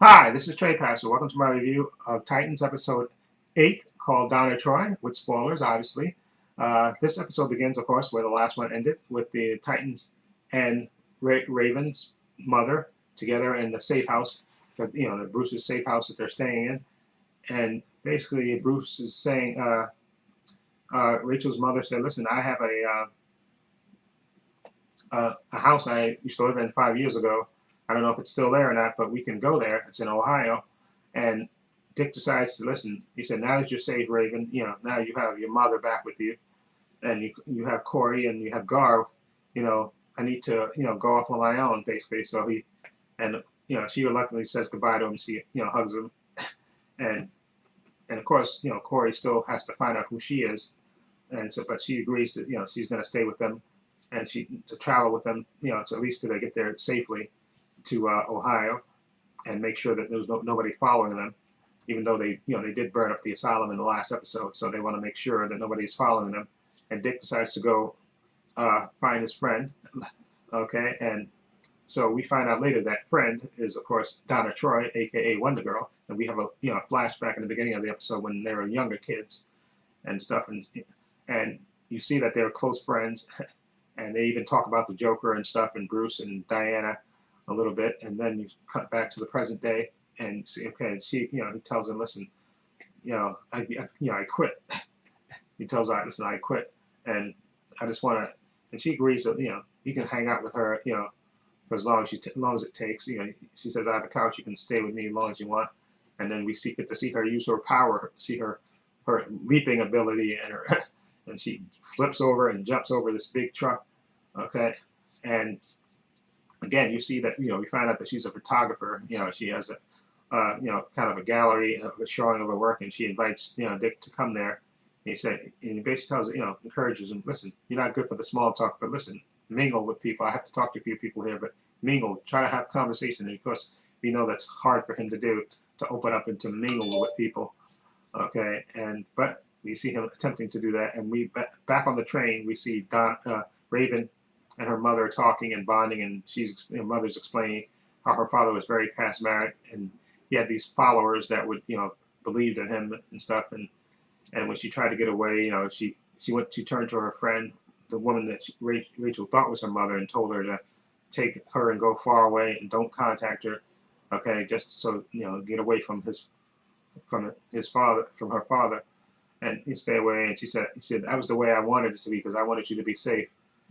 Hi, this is Trey Passer. Welcome to my review of Titans episode 8 called Donna Troy, with spoilers, obviously. This episode begins, of course, where the last one ended, with the Titans and Raven's mother together in the safe house, the Bruce's safe house that they're staying in. And basically, Bruce is saying, Rachel's mother said, listen, I have a house I used to live in 5 years ago. I don't know if it's still there or not, but we can go there. It's in Ohio. And Dick decides to listen. He said, now that you're safe, Raven, now you have your mother back with you, and you have Corey and you have Gar, I need to, go off on my own, basically. So she reluctantly says goodbye to him. She, hugs him. And, and of course, Corey still has to find out who she is. And so, but she agrees that, she's going to stay with them and to travel with them, to at least till they get there safely to Ohio, and make sure that there was nobody following them, even though they did burn up the asylum in the last episode, so they want to make sure that nobody's following them. And Dick decides to go find his friend, okay, and so we find out later that friend is, of course, Donna Troy, aka Wonder Girl, and we have a flashback in the beginning of the episode when they were younger kids and stuff, and you see that they're close friends, and they even talk about the Joker and stuff, and Bruce and Diana a little bit, and then you cut back to the present day and see, okay, and she, he tells her, listen, I quit. He tells her, listen, I quit, and I just want to, and she agrees that, he can hang out with her, for as long as it takes. She says, I have a couch, you can stay with me as long as you want. And then we get to see her use her power, see her leaping ability, and her, and she flips over and jumps over this big truck, okay, and again, you see that, we find out that she's a photographer. She has a, kind of a gallery of a showing of her work, and she invites, Dick to come there. And he said, and he basically tells, encourages him, listen, you're not good for the small talk, but listen, mingle with people. I have to talk to a few people here, but mingle, try to have conversation. And of course, we know that's hard for him to do, to open up and to mingle with people. Okay, but we see him attempting to do that, and back on the train, we see Raven and her mother talking and bonding, and her mother's explaining how her father was very past married, and he had these followers that would, believed in him and stuff, and when she tried to get away, she turned to her friend, the woman that Rachel thought was her mother, and told her to take her and go far away and don't contact her, okay, just so get away from her father, and you stay away. And he said that was the way I wanted it to be, because I wanted you to be safe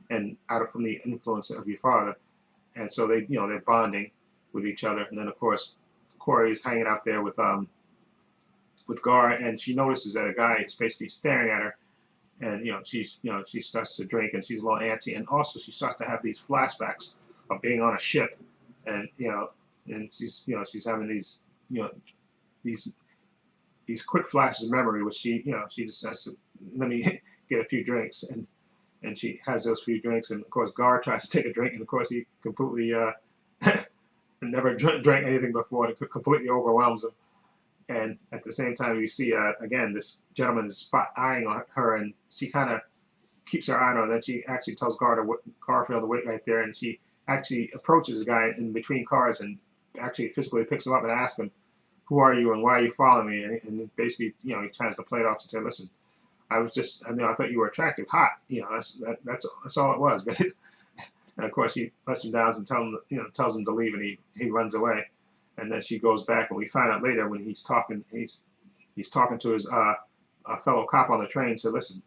and from the influence of your father. And so they're bonding with each other. And then of course Corey is hanging out there with Gar, and she notices that a guy is basically staring at her, and she starts to drink, and she's a little antsy, and also she starts to have these flashbacks of being on a ship, and and she's having these these quick flashes of memory, which she just has to, let me get a few drinks, and she has those few drinks, and of course Gar tries to take a drink, and of course he completely never drank anything before, and it completely overwhelms him. And at the same time, you see again this gentleman is eyeing on her, and she kind of keeps her eye on her. And then she actually tells Garfield to wait right there, and she actually approaches the guy in between cars and actually physically picks him up and asks him, "Who are you and why are you following me?" And basically, he tries to play it off and say, "Listen, I thought you were attractive, hot. That's all it was." But and of course, she lets him down and tells him to leave, and he runs away. And then she goes back, and we find out later when he's talking to his a fellow cop on the train. So listen,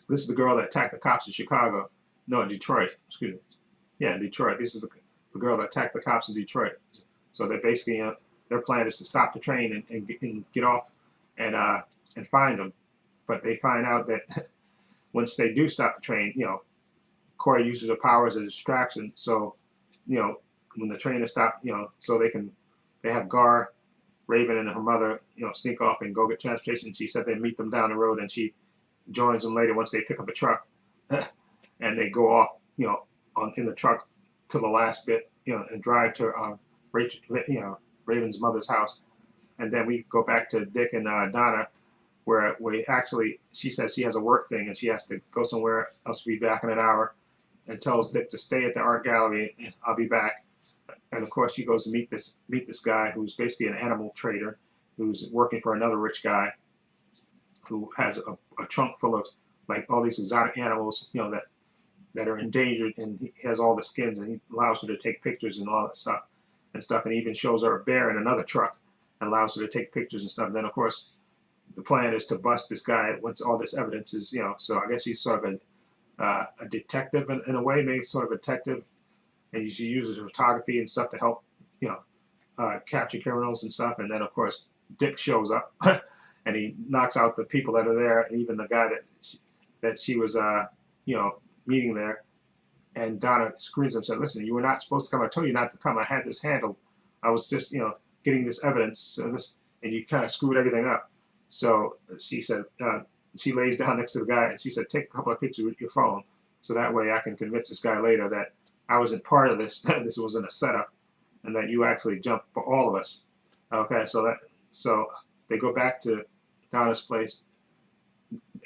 this is the girl that attacked the cops in Chicago. No, in Detroit. Excuse me. Yeah, in Detroit. This is the girl that attacked the cops in Detroit. So they basically, their plan is to stop the train and get off and find them. But they find out that once they do stop the train, Corey uses her power as a distraction. So, when the train is stopped, so they have Gar, Raven, and her mother, sneak off and go get transportation. She said they meet them down the road, and she joins them later once they pick up a truck, and they go off, in the truck to the last bit, and drive to Rachel, Raven's mother's house. And then we go back to Dick and Donna, where she says she has a work thing and she has to go somewhere else, to be back in an hour, and tells Dick to stay at the art gallery. I'll be back. And of course, she goes to meet this guy who's basically an animal trader, who's working for another rich guy, who has a trunk full of like all these exotic animals, you know, that are endangered, and he has all the skins, and he allows her to take pictures and all that stuff, and even shows her a bear in another truck, and allows her to take pictures and stuff. And then of course, the plan is to bust this guy once all this evidence is, you know. So I guess he's sort of a detective in a way, maybe sort of a detective, and she uses photography and stuff to help, you know, capture criminals and stuff. And then of course Dick shows up and he knocks out the people that are there, and even the guy that she was you know, meeting there. And Donna screams and said, "Listen, you were not supposed to come. I told you not to come. I had this handled. I was just, you know, getting this evidence, and you kind of screwed everything up." So she said, she lays down next to the guy and she said, "Take a couple of pictures with your phone, so that way I can convince this guy later that I wasn't part of this. This wasn't a setup, and that you actually jumped for all of us." Okay, so they go back to Donna's place,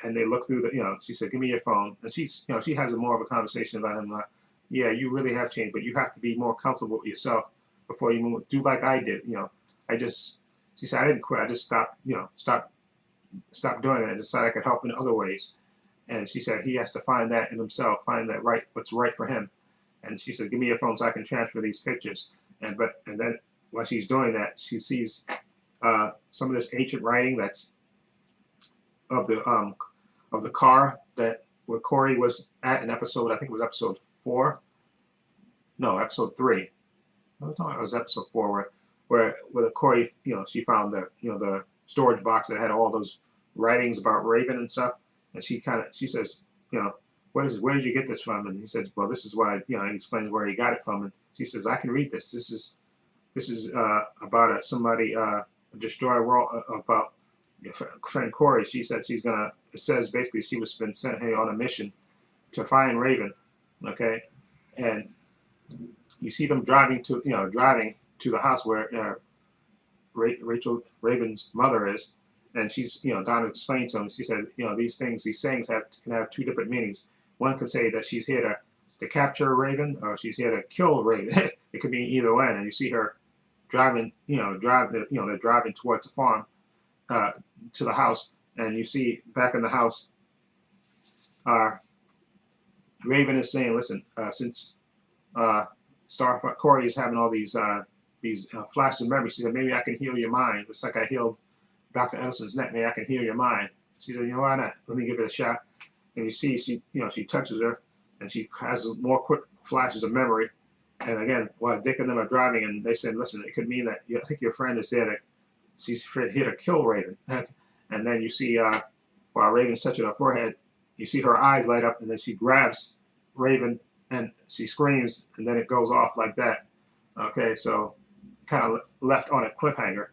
and they look through the, you know, she said, "Give me your phone," and she's, you know, she has more of a conversation about him, like, "Yeah, you really have changed, but you have to be more comfortable with yourself before you move. Do like I did, you know. She said, I didn't quit. I just stopped, you know, stopped doing it, and decided I could help in other ways." And she said he has to find that in himself, find that what's right for him. And she said, "Give me your phone so I can transfer these pictures." And then while she's doing that, she sees some of this ancient writing that's of the car that where Corey was at in episode, I think it was episode 4, no, episode 3. No, it was episode 4 where the Corey, you know, she found the, you know, the storage box that had all those writings about Raven and stuff, and she says, you know, where did you get this from? And he says, "Well, this is why," you know, he explains where he got it from, and she says, "I can read this. This is about somebody destroy world about your friend Corey." She said it says basically she was been sent here on a mission to find Raven, okay, and you see them driving to the house where Rachel Raven's mother is, and she's, you know, Donna explained to him. She said, you know, these sayings can have 2 different meanings. One could say that she's here to capture Raven, or she's here to kill Raven. It could mean either way. And you see her driving, they're driving towards the farm, to the house, and you see back in the house, Raven is saying, "Listen, since Corey is having all these flashes of memory," she said, "maybe I can heal your mind, just like I healed Dr. Edison's neck. Maybe I can heal your mind." She said, "You know, why not? Let me give it a shot." And you see, she touches her, and she has more quick flashes of memory. And again, while Dick and them are driving, and they said, "Listen, it could mean that I think your friend is there she's here to kill Raven." And then you see, while Raven's touching her forehead, you see her eyes light up, and then she grabs Raven, and she screams, and then it goes off like that. Okay, so kind of left on a cliffhanger.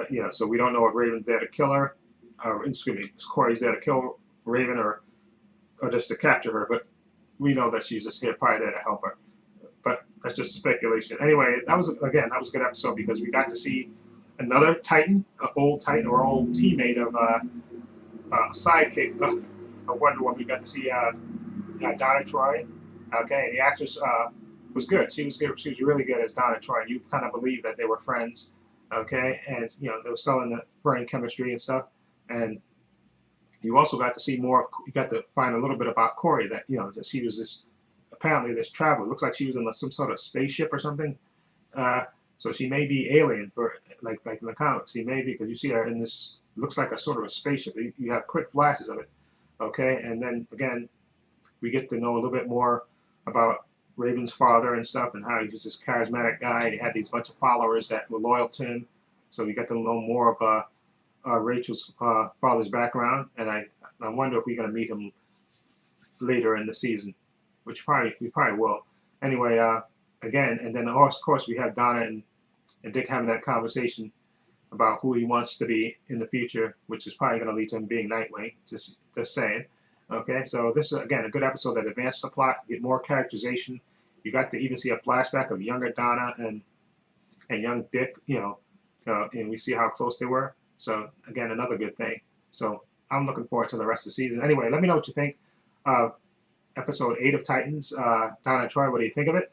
Yeah, so we don't know if Raven's there to kill her, or excuse me, Corey's there to kill Raven, or just to capture her, but we know that she's just here probably there to help her. But that's just speculation. Anyway, that was a good episode, because we got to see another Titan, an old Titan or old teammate of sidekick of Wonder Woman. We got to see Donna Troy. Okay, and the actress was good. She was good. She was really good as Donna Troy. You kind of believe that they were friends. Okay, and you know, they were selling the brain chemistry and stuff. And you also got to see more. You got to find a little bit about Corey, that, you know, that she was apparently this traveler. It looks like she was in some sort of spaceship or something. So she may be alien, for like in the comics. She may be, because you see her in this, looks like a sort of a spaceship. You have quick flashes of it. Okay, and then again, we get to know a little bit more about Raven's father and stuff, and how he was this charismatic guy, and he had these bunch of followers that were loyal to him. So we got to know more of Rachel's father's background, and I wonder if we're going to meet him later in the season, which we probably will. Anyway, again, and then of course we have Donna and Dick having that conversation about who he wants to be in the future, which is probably going to lead to him being Nightwing. Just saying. Okay, so this is again a good episode that advanced the plot, get more characterization. You got to even see a flashback of younger Donna and young Dick, you know, and we see how close they were. So again, another good thing. So I'm looking forward to the rest of the season. Anyway, let me know what you think of episode 8 of Titans. Donna Troy, what do you think of it?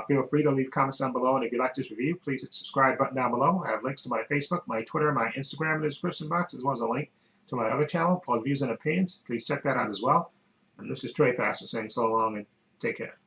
Feel free to leave comments down below, and if you like this review, please hit the subscribe button down below. I have links to my Facebook, my Twitter, my Instagram in the description box, as well as a link to my other channel called Views and Opinions. Please check that out as well. And this is Troy Pastor saying so long and take care.